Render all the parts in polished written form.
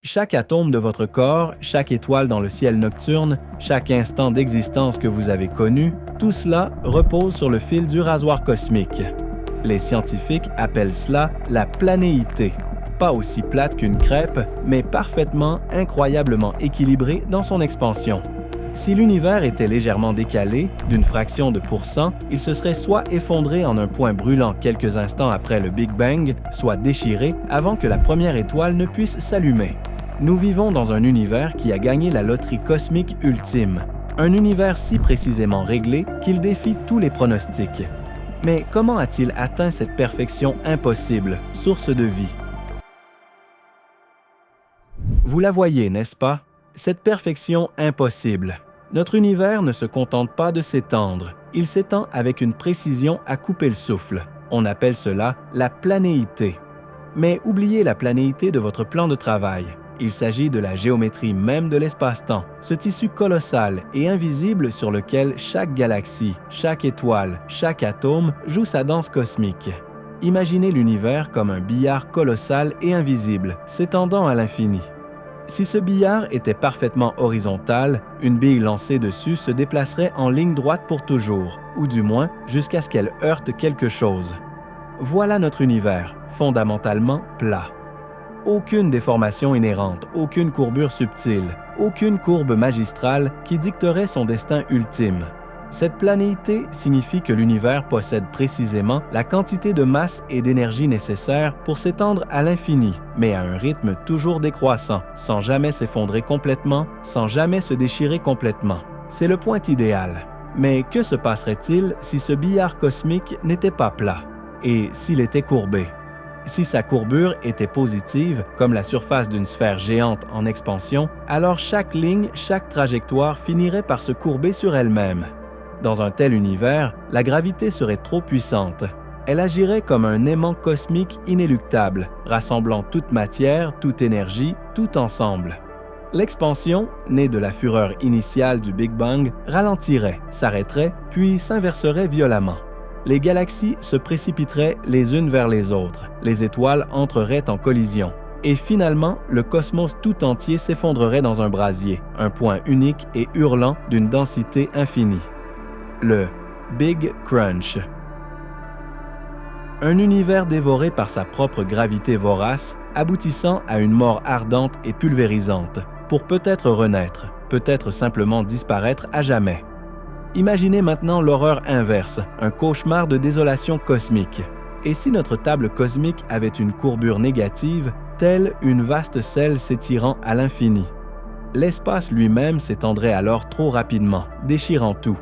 Chaque atome de votre corps, chaque étoile dans le ciel nocturne, chaque instant d'existence que vous avez connu, tout cela repose sur le fil du rasoir cosmique. Les scientifiques appellent cela la planéité. Pas aussi plate qu'une crêpe, mais parfaitement, incroyablement équilibrée dans son expansion. Si l'univers était légèrement décalé, d'une fraction de %, il se serait soit effondré en un point brûlant quelques instants après le Big Bang, soit déchiré avant que la première étoile ne puisse s'allumer. Nous vivons dans un univers qui a gagné la loterie cosmique ultime. Un univers si précisément réglé qu'il défie tous les pronostics. Mais comment a-t-il atteint cette perfection impossible, source de vie? Vous la voyez, n'est-ce pas? Cette perfection impossible. Notre univers ne se contente pas de s'étendre, il s'étend avec une précision à couper le souffle. On appelle cela la planéité. Mais oubliez la planéité de votre plan de travail. Il s'agit de la géométrie même de l'espace-temps, ce tissu colossal et invisible sur lequel chaque galaxie, chaque étoile, chaque atome joue sa danse cosmique. Imaginez l'univers comme un billard colossal et invisible, s'étendant à l'infini. Si ce billard était parfaitement horizontal, une bille lancée dessus se déplacerait en ligne droite pour toujours, ou du moins jusqu'à ce qu'elle heurte quelque chose. Voilà notre univers, fondamentalement plat. Aucune déformation inhérente, aucune courbure subtile, aucune courbe magistrale qui dicterait son destin ultime. Cette planéité signifie que l'univers possède précisément la quantité de masse et d'énergie nécessaires pour s'étendre à l'infini, mais à un rythme toujours décroissant, sans jamais s'effondrer complètement, sans jamais se déchirer complètement. C'est le point idéal. Mais que se passerait-il si ce billard cosmique n'était pas plat? Et s'il était courbé? Si sa courbure était positive, comme la surface d'une sphère géante en expansion, alors chaque ligne, chaque trajectoire finirait par se courber sur elle-même. Dans un tel univers, la gravité serait trop puissante. Elle agirait comme un aimant cosmique inéluctable, rassemblant toute matière, toute énergie, tout ensemble. L'expansion, née de la fureur initiale du Big Bang, ralentirait, s'arrêterait, puis s'inverserait violemment. Les galaxies se précipiteraient les unes vers les autres, les étoiles entreraient en collision. Et finalement, le cosmos tout entier s'effondrerait dans un brasier, un point unique et hurlant d'une densité infinie. Le Big Crunch. Un univers dévoré par sa propre gravité vorace, aboutissant à une mort ardente et pulvérisante, pour peut-être renaître, peut-être simplement disparaître à jamais. Imaginez maintenant l'horreur inverse, un cauchemar de désolation cosmique. Et si notre table cosmique avait une courbure négative, telle une vaste selle s'étirant à l'infini? L'espace lui-même s'étendrait alors trop rapidement, déchirant tout.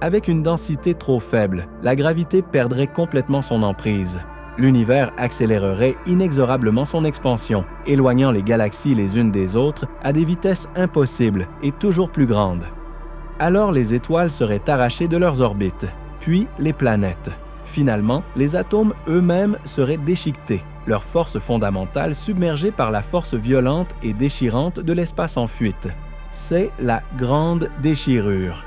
Avec une densité trop faible, la gravité perdrait complètement son emprise. L'univers accélérerait inexorablement son expansion, éloignant les galaxies les unes des autres à des vitesses impossibles et toujours plus grandes. Alors les étoiles seraient arrachées de leurs orbites, puis les planètes. Finalement, les atomes eux-mêmes seraient déchiquetés, leur force fondamentale submergée par la force violente et déchirante de l'espace en fuite. C'est la grande déchirure.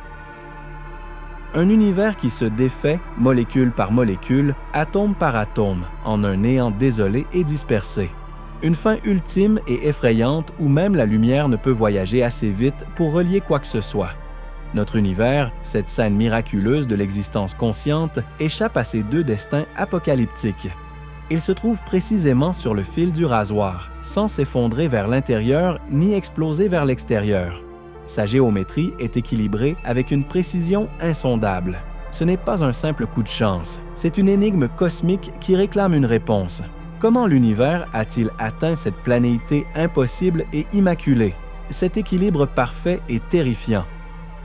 Un univers qui se défait, molécule par molécule, atome par atome, en un néant désolé et dispersé. Une fin ultime et effrayante où même la lumière ne peut voyager assez vite pour relier quoi que ce soit. Notre univers, cette scène miraculeuse de l'existence consciente, échappe à ces deux destins apocalyptiques. Il se trouve précisément sur le fil du rasoir, sans s'effondrer vers l'intérieur ni exploser vers l'extérieur. Sa géométrie est équilibrée avec une précision insondable. Ce n'est pas un simple coup de chance, c'est une énigme cosmique qui réclame une réponse. Comment l'univers a-t-il atteint cette planéité impossible et immaculée? Cet équilibre parfait et terrifiant.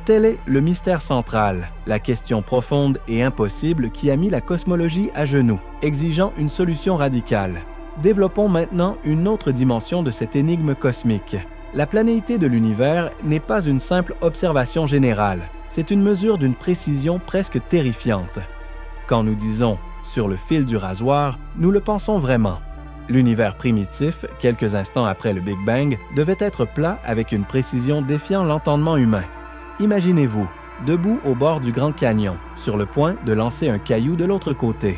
Tel est le mystère central, la question profonde et impossible qui a mis la cosmologie à genoux, exigeant une solution radicale. Développons maintenant une autre dimension de cette énigme cosmique. La planéité de l'univers n'est pas une simple observation générale, c'est une mesure d'une précision presque terrifiante. Quand nous disons « sur le fil du rasoir », nous le pensons vraiment. L'univers primitif, quelques instants après le Big Bang, devait être plat avec une précision défiant l'entendement humain. Imaginez-vous, debout au bord du Grand Canyon, sur le point de lancer un caillou de l'autre côté.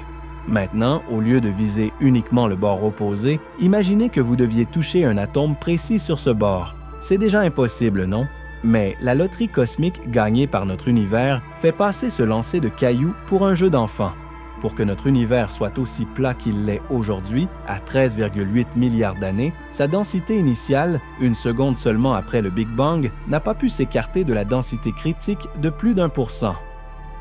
Maintenant, au lieu de viser uniquement le bord opposé, imaginez que vous deviez toucher un atome précis sur ce bord. C'est déjà impossible, non? Mais la loterie cosmique gagnée par notre univers fait passer ce lancer de cailloux pour un jeu d'enfant. Pour que notre univers soit aussi plat qu'il l'est aujourd'hui, à 13,8 milliards d'années, sa densité initiale, une seconde seulement après le Big Bang, n'a pas pu s'écarter de la densité critique de plus d'1%.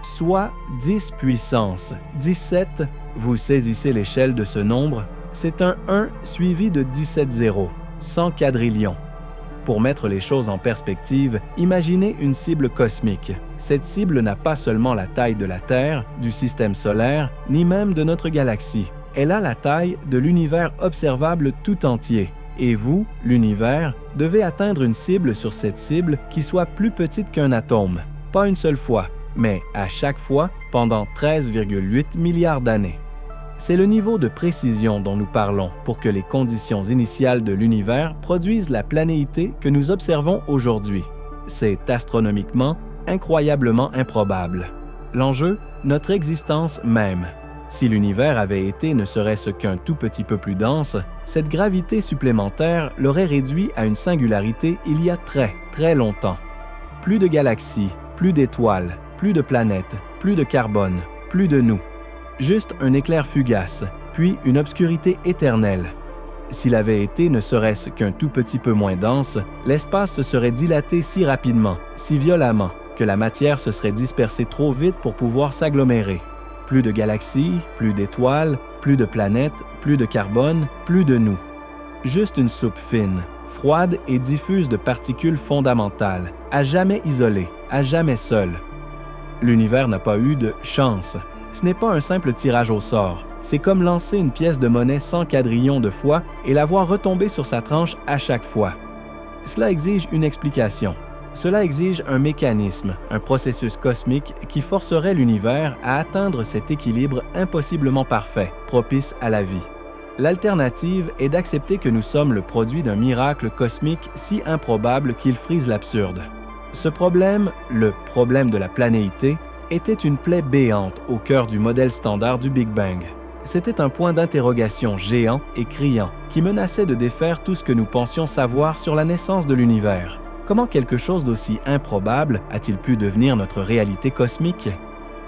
Soit 10 puissance 17, vous saisissez l'échelle de ce nombre, c'est un 1 suivi de 17 zéros, 100 quadrillions. Pour mettre les choses en perspective, imaginez une cible cosmique. Cette cible n'a pas seulement la taille de la Terre, du système solaire, ni même de notre galaxie. Elle a la taille de l'univers observable tout entier. Et vous, l'univers, devez atteindre une cible sur cette cible qui soit plus petite qu'un atome. Pas une seule fois, mais à chaque fois pendant 13,8 milliards d'années. C'est le niveau de précision dont nous parlons pour que les conditions initiales de l'univers produisent la planéité que nous observons aujourd'hui. C'est astronomiquement, incroyablement improbable. L'enjeu, notre existence même. Si l'univers avait été ne serait-ce qu'un tout petit peu plus dense, cette gravité supplémentaire l'aurait réduit à une singularité il y a très longtemps. Plus de galaxies, plus d'étoiles, plus de planètes, plus de carbone, plus de nous. Juste un éclair fugace, puis une obscurité éternelle. S'il avait été ne serait-ce qu'un tout petit peu moins dense, l'espace se serait dilaté si rapidement, si violemment, que la matière se serait dispersée trop vite pour pouvoir s'agglomérer. Plus de galaxies, plus d'étoiles, plus de planètes, plus de carbone, plus de nous. Juste une soupe fine, froide et diffuse de particules fondamentales, à jamais isolée, à jamais seule. L'univers n'a pas eu de chance. Ce n'est pas un simple tirage au sort. C'est comme lancer une pièce de monnaie 100 quadrillions de fois et la voir retomber sur sa tranche à chaque fois. Cela exige une explication. Cela exige un mécanisme, un processus cosmique qui forcerait l'univers à atteindre cet équilibre impossiblement parfait, propice à la vie. L'alternative est d'accepter que nous sommes le produit d'un miracle cosmique si improbable qu'il frise l'absurde. Ce problème, le problème de la planéité, était une plaie béante au cœur du modèle standard du Big Bang. C'était un point d'interrogation géant et criant qui menaçait de défaire tout ce que nous pensions savoir sur la naissance de l'univers. Comment quelque chose d'aussi improbable a-t-il pu devenir notre réalité cosmique?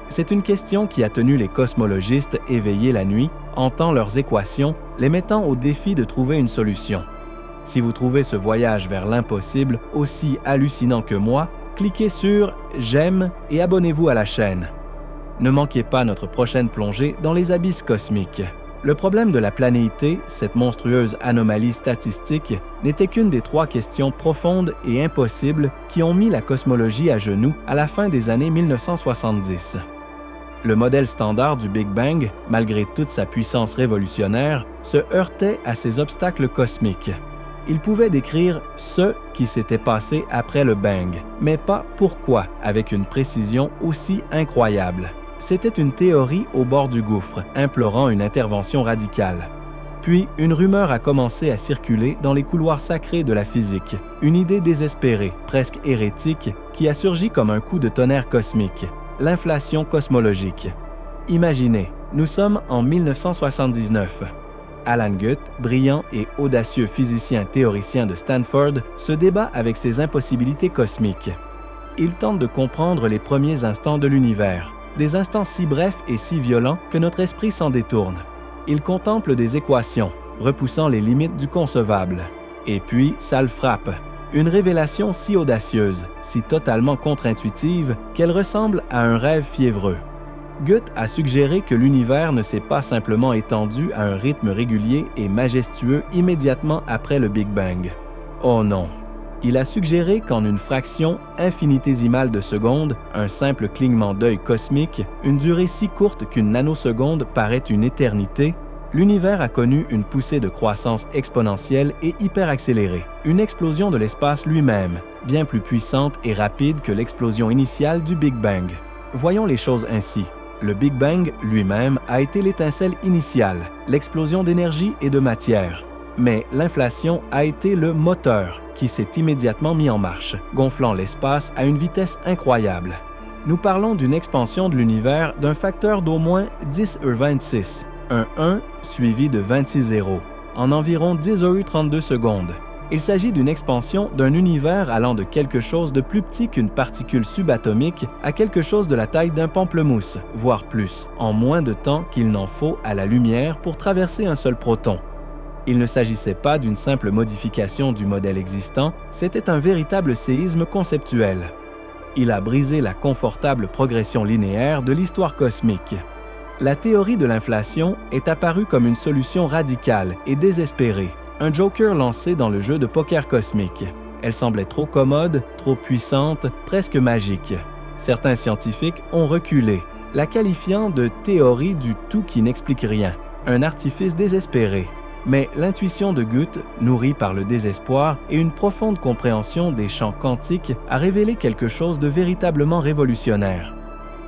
C'est une question qui a tenu les cosmologistes éveillés la nuit, hantant leurs équations, les mettant au défi de trouver une solution. Si vous trouvez ce voyage vers l'impossible aussi hallucinant que moi, cliquez sur « J'aime » et abonnez-vous à la chaîne. Ne manquez pas notre prochaine plongée dans les abysses cosmiques. Le problème de la planéité, cette monstrueuse anomalie statistique, n'était qu'une des 3 questions profondes et impossibles qui ont mis la cosmologie à genoux à la fin des années 1970. Le modèle standard du Big Bang, malgré toute sa puissance révolutionnaire, se heurtait à ces obstacles cosmiques. Il pouvait décrire ce qui s'était passé après le bang, mais pas pourquoi avec une précision aussi incroyable. C'était une théorie au bord du gouffre, implorant une intervention radicale. Puis, une rumeur a commencé à circuler dans les couloirs sacrés de la physique, une idée désespérée, presque hérétique, qui a surgi comme un coup de tonnerre cosmique, l'inflation cosmologique. Imaginez, nous sommes en 1979. Alan Guth, brillant et audacieux physicien théoricien de Stanford, se débat avec ses impossibilités cosmiques. Il tente de comprendre les premiers instants de l'univers, des instants si brefs et si violents que notre esprit s'en détourne. Il contemple des équations, repoussant les limites du concevable. Et puis, ça le frappe. Une révélation si audacieuse, si totalement contre-intuitive, qu'elle ressemble à un rêve fiévreux. Guth a suggéré que l'univers ne s'est pas simplement étendu à un rythme régulier et majestueux immédiatement après le Big Bang. Oh non! Il a suggéré qu'en une fraction infinitésimale de seconde, un simple clignement d'œil cosmique, une durée si courte qu'une nanoseconde paraît une éternité, l'univers a connu une poussée de croissance exponentielle et hyperaccélérée, une explosion de l'espace lui-même, bien plus puissante et rapide que l'explosion initiale du Big Bang. Voyons les choses ainsi. Le Big Bang lui-même a été l'étincelle initiale, l'explosion d'énergie et de matière. Mais l'inflation a été le moteur qui s'est immédiatement mis en marche, gonflant l'espace à une vitesse incroyable. Nous parlons d'une expansion de l'univers d'un facteur d'au moins 10^26, un 1 suivi de 26 zéros, en environ 10^32 secondes. Il s'agit d'une expansion d'un univers allant de quelque chose de plus petit qu'une particule subatomique à quelque chose de la taille d'un pamplemousse, voire plus, en moins de temps qu'il n'en faut à la lumière pour traverser un seul proton. Il ne s'agissait pas d'une simple modification du modèle existant, c'était un véritable séisme conceptuel. Il a brisé la confortable progression linéaire de l'histoire cosmique. La théorie de l'inflation est apparue comme une solution radicale et désespérée, un joker lancé dans le jeu de poker cosmique. Elle semblait trop commode, trop puissante, presque magique. Certains scientifiques ont reculé, la qualifiant de théorie du tout qui n'explique rien, un artifice désespéré. Mais l'intuition de Guth, nourrie par le désespoir et une profonde compréhension des champs quantiques, a révélé quelque chose de véritablement révolutionnaire.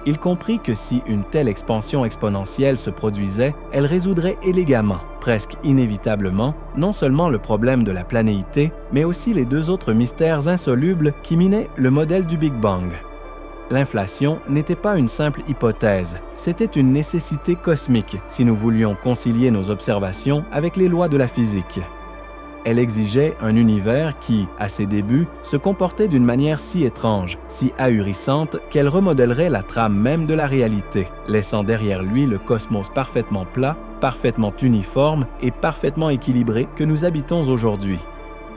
Il comprit que si une telle expansion exponentielle se produisait, elle résoudrait élégamment, presque inévitablement, non seulement le problème de la planéité, mais aussi les deux autres mystères insolubles qui minaient le modèle du Big Bang. L'inflation n'était pas une simple hypothèse, c'était une nécessité cosmique si nous voulions concilier nos observations avec les lois de la physique. Elle exigeait un univers qui, à ses débuts, se comportait d'une manière si étrange, si ahurissante qu'elle remodèlerait la trame même de la réalité, laissant derrière lui le cosmos parfaitement plat, parfaitement uniforme et parfaitement équilibré que nous habitons aujourd'hui.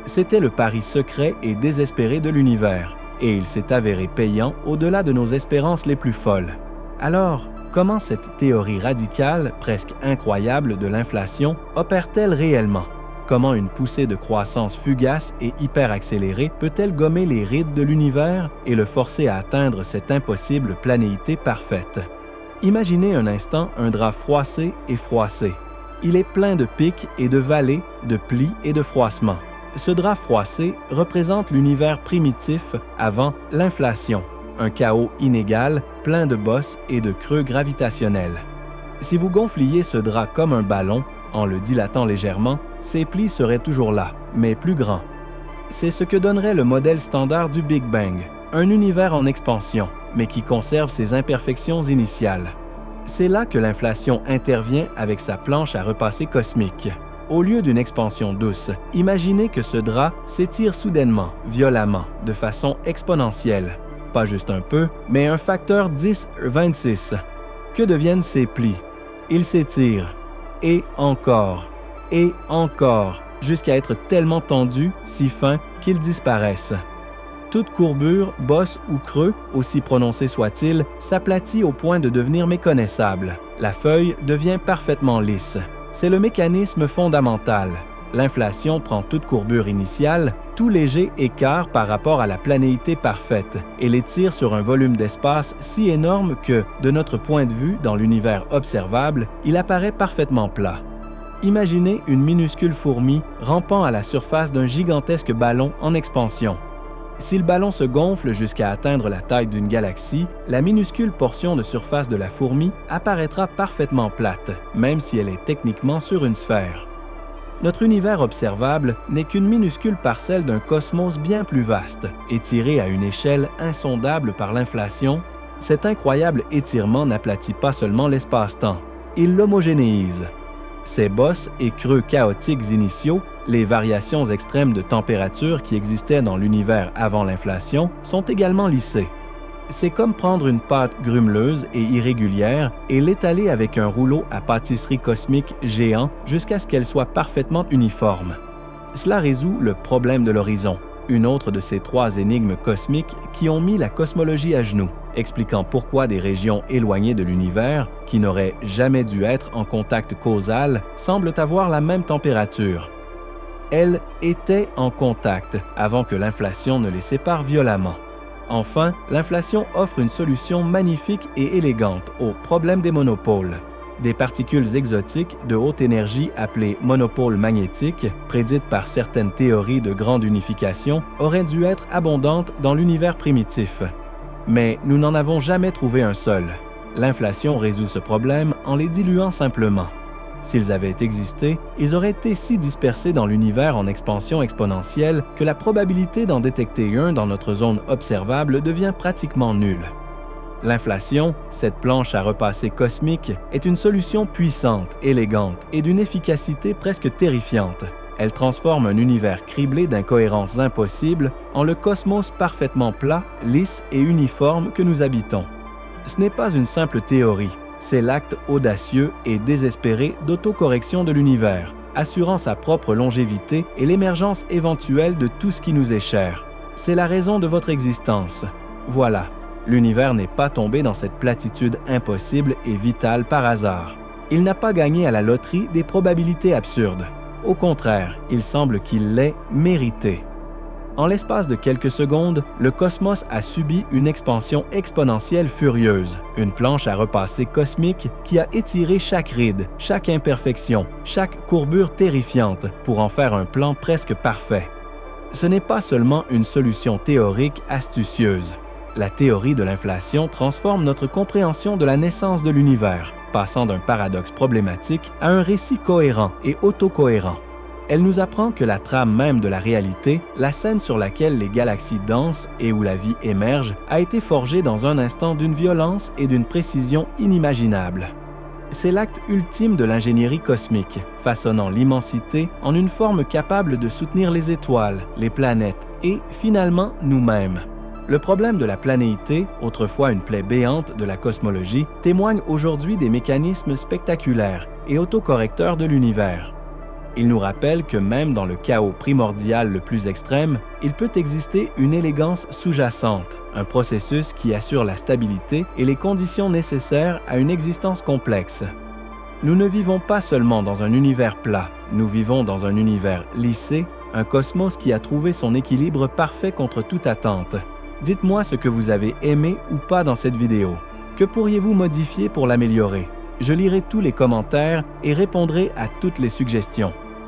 C'était le pari secret et désespéré de l'univers, et il s'est avéré payant au-delà de nos espérances les plus folles. Alors, comment cette théorie radicale, presque incroyable de l'inflation, opère-t-elle réellement? Comment une poussée de croissance fugace et hyper accélérée peut-elle gommer les rides de l'univers et le forcer à atteindre cette impossible planéité parfaite? Imaginez un instant un drap froissé et froissé. Il est plein de pics et de vallées, de plis et de froissements. Ce drap froissé représente l'univers primitif avant l'inflation, un chaos inégal, plein de bosses et de creux gravitationnels. Si vous gonfliez ce drap comme un ballon, en le dilatant légèrement, ses plis seraient toujours là, mais plus grands. C'est ce que donnerait le modèle standard du Big Bang, un univers en expansion, mais qui conserve ses imperfections initiales. C'est là que l'inflation intervient avec sa planche à repasser cosmique. Au lieu d'une expansion douce, imaginez que ce drap s'étire soudainement, violemment, de façon exponentielle. Pas juste un peu, mais un facteur 10^26. Que deviennent ces plis? Ils s'étirent. Et encore, jusqu'à être tellement tendus, si fins, qu'ils disparaissent. Toute courbure, bosse ou creux, aussi prononcé soit-il, s'aplatit au point de devenir méconnaissable. La feuille devient parfaitement lisse. C'est le mécanisme fondamental. L'inflation prend toute courbure initiale, tout léger écart par rapport à la planéité parfaite, et l'étire sur un volume d'espace si énorme que, de notre point de vue dans l'univers observable, il apparaît parfaitement plat. Imaginez une minuscule fourmi rampant à la surface d'un gigantesque ballon en expansion. Si le ballon se gonfle jusqu'à atteindre la taille d'une galaxie, la minuscule portion de surface de la fourmi apparaîtra parfaitement plate, même si elle est techniquement sur une sphère. Notre univers observable n'est qu'une minuscule parcelle d'un cosmos bien plus vaste, étiré à une échelle insondable par l'inflation. Cet incroyable étirement n'aplatit pas seulement l'espace-temps, il l'homogénéise. Ces bosses et creux chaotiques initiaux, les variations extrêmes de température qui existaient dans l'univers avant l'inflation, sont également lissées. C'est comme prendre une pâte grumeleuse et irrégulière et l'étaler avec un rouleau à pâtisserie cosmique géant jusqu'à ce qu'elle soit parfaitement uniforme. Cela résout le problème de l'horizon, une autre de ces trois énigmes cosmiques qui ont mis la cosmologie à genoux, expliquant pourquoi des régions éloignées de l'univers, qui n'auraient jamais dû être en contact causal, semblent avoir la même température. Elles étaient en contact avant que l'inflation ne les sépare violemment. Enfin, l'inflation offre une solution magnifique et élégante au problème des monopôles. Des particules exotiques de haute énergie appelées monopôles magnétiques, prédites par certaines théories de grande unification, auraient dû être abondantes dans l'univers primitif. Mais nous n'en avons jamais trouvé un seul. L'inflation résout ce problème en les diluant simplement. S'ils avaient existé, ils auraient été si dispersés dans l'univers en expansion exponentielle que la probabilité d'en détecter un dans notre zone observable devient pratiquement nulle. L'inflation, cette planche à repasser cosmique, est une solution puissante, élégante et d'une efficacité presque terrifiante. Elle transforme un univers criblé d'incohérences impossibles en le cosmos parfaitement plat, lisse et uniforme que nous habitons. Ce n'est pas une simple théorie, c'est l'acte audacieux et désespéré d'autocorrection de l'univers, assurant sa propre longévité et l'émergence éventuelle de tout ce qui nous est cher. C'est la raison de votre existence. Voilà, l'univers n'est pas tombé dans cette platitude impossible et vitale par hasard. Il n'a pas gagné à la loterie des probabilités absurdes. Au contraire, il semble qu'il l'ait mérité. En l'espace de quelques secondes, le cosmos a subi une expansion exponentielle furieuse, une planche à repasser cosmique qui a étiré chaque ride, chaque imperfection, chaque courbure terrifiante pour en faire un plan presque parfait. Ce n'est pas seulement une solution théorique astucieuse. La théorie de l'inflation transforme notre compréhension de la naissance de l'univers, passant d'un paradoxe problématique à un récit cohérent et autocohérent. Elle nous apprend que la trame même de la réalité, la scène sur laquelle les galaxies dansent et où la vie émerge, a été forgée dans un instant d'une violence et d'une précision inimaginables. C'est l'acte ultime de l'ingénierie cosmique, façonnant l'immensité en une forme capable de soutenir les étoiles, les planètes et, finalement, nous-mêmes. Le problème de la planéité, autrefois une plaie béante de la cosmologie, témoigne aujourd'hui des mécanismes spectaculaires et autocorrecteurs de l'univers. Il nous rappelle que même dans le chaos primordial le plus extrême, il peut exister une élégance sous-jacente, un processus qui assure la stabilité et les conditions nécessaires à une existence complexe. Nous ne vivons pas seulement dans un univers plat, nous vivons dans un univers lissé, un cosmos qui a trouvé son équilibre parfait contre toute attente. Dites-moi ce que vous avez aimé ou pas dans cette vidéo. Que pourriez-vous modifier pour l'améliorer? Je lirai tous les commentaires et répondrai à toutes les suggestions.